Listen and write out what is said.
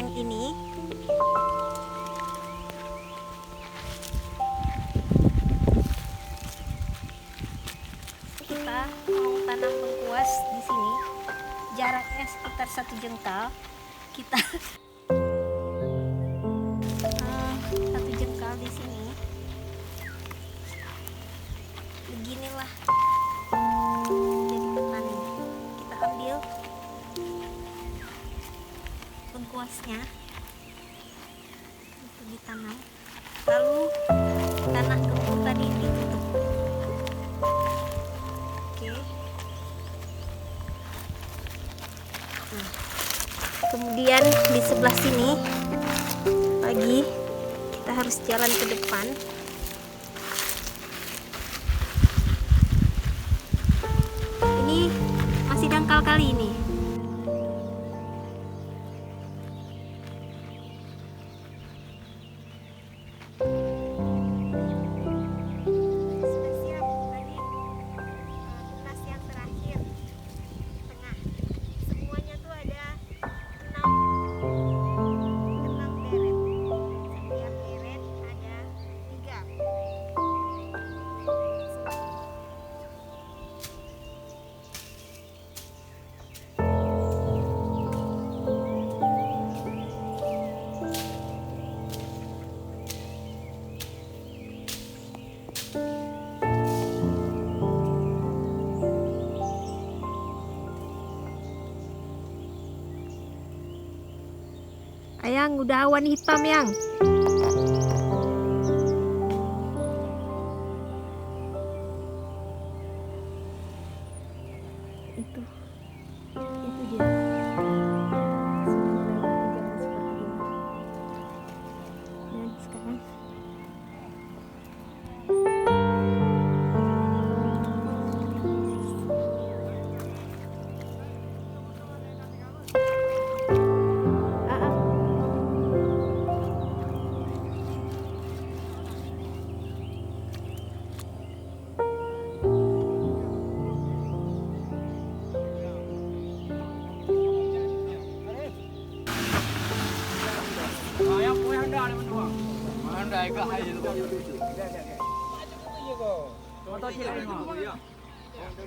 yang ini. Kita mau tanam lengkuas di sini. Jaraknya sekitar 1 jengkal. Kita 1 jengkal di sini. Beginilah jadi petani. Kita ambil lengkuasnya untuk ditanam, lalu tanah gembur tadi ditutup. Oke. Nah, kemudian di sebelah sini lagi kita harus jalan ke depan. Ini masih dangkal kali ini. Sudah siap tadi tunas yang terakhir tengah. Semuanya tuh ada 6 deret. Setiap deret ada 3. Ayang, udah awan hitam, Yang. Itu dia. Dan sekarang